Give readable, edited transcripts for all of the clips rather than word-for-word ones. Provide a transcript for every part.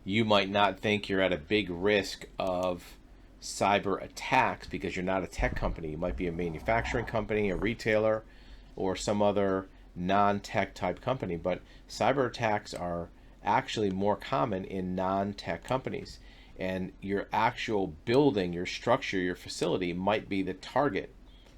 You might not think you're at a big risk of cyber attacks because you're not a tech company. You might be a manufacturing company, a retailer, or some other non-tech type company. But cyber attacks are actually more common in non-tech companies. And your actual building, your structure, your facility might be the target.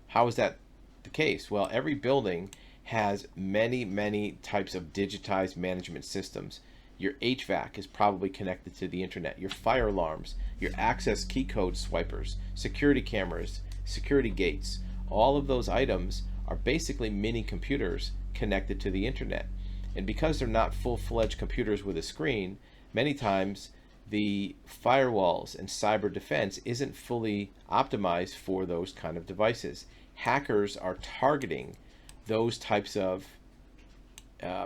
How is that the case? Well, every building has many, many types of digitized management systems. Your HVAC is probably connected to the internet. Your fire alarms, your access key code swipers, security cameras, security gates, all of those items are basically mini computers connected to the internet. And because they're not full-fledged computers with a screen, many times the firewalls and cyber defense isn't fully optimized for those kind of devices. Hackers are targeting those types of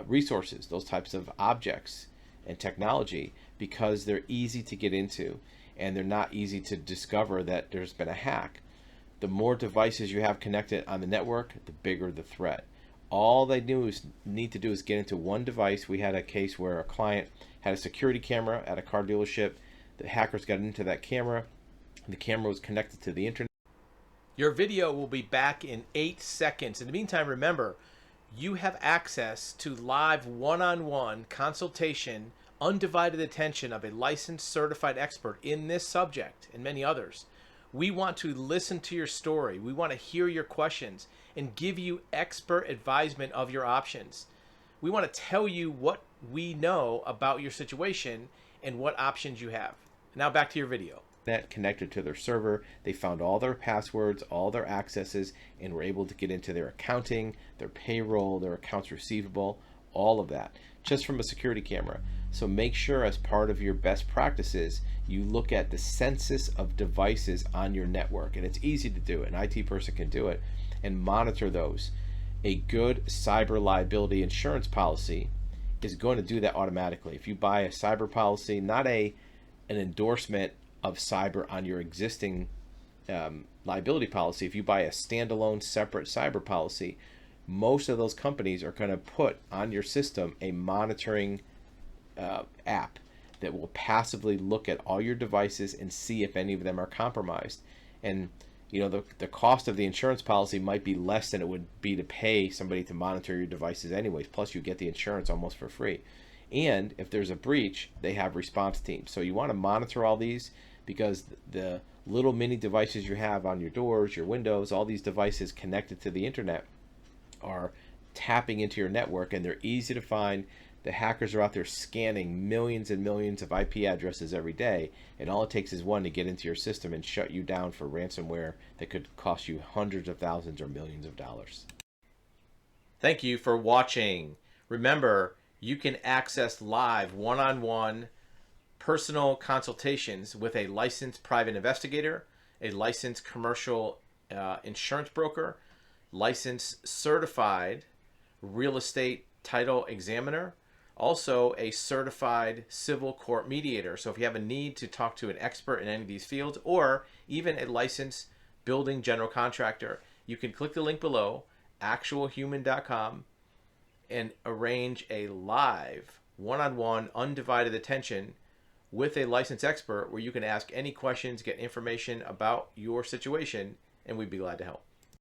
resources, those types of objects and technology because they're easy to get into and they're not easy to discover that there's been a hack. The more devices you have connected on the network, the bigger the threat. All they need to do is get into one device. We had a case where a client had a security camera at a car dealership. The hackers got into that camera. The camera was connected to the internet. Your video will be back in 8 seconds. In the meantime, remember, you have access to live one-on-one consultation, undivided attention of a licensed certified expert in this subject and many others. We want to listen to your story. We want to hear your questions and give you expert advisement of your options. We want to tell you what we know about your situation and what options you have. Now back to your video. Net connected to their server. They found all their passwords, all their accesses, and were able to get into their accounting, their payroll, their accounts receivable, all of that, just from a security camera. So make sure as part of your best practices, you look at the census of devices on your network. And it's easy to do. An IT person can do it and monitor those. A good cyber liability insurance policy is going to do that automatically. If you buy a cyber policy, not an endorsement of cyber on your existing liability policy, if you buy a standalone separate cyber policy, most of those companies are going to put on your system a monitoring app that will passively look at all your devices and see if any of them are compromised. And you know, the cost of the insurance policy might be less than it would be to pay somebody to monitor your devices anyways. Plus you get the insurance almost for free. And if there's a breach, they have response teams. So you want to monitor all these because the little mini devices you have on your doors, your windows, all these devices connected to the internet are tapping into your network, and they're easy to find. The hackers are out there scanning millions and millions of IP addresses every day, and all it takes is one to get into your system and shut you down for ransomware that could cost you hundreds of thousands or millions of dollars. Thank you for watching. Remember, you can access live one-on-one personal consultations with a licensed private investigator, a licensed commercial insurance broker, licensed certified real estate title examiner, also a certified civil court mediator. So if you have a need to talk to an expert in any of these fields, or even a licensed building general contractor, you can click the link below, actualhuman.com, and arrange a live one-on-one undivided attention with a licensed expert where you can ask any questions, get information about your situation, and we'd be glad to help.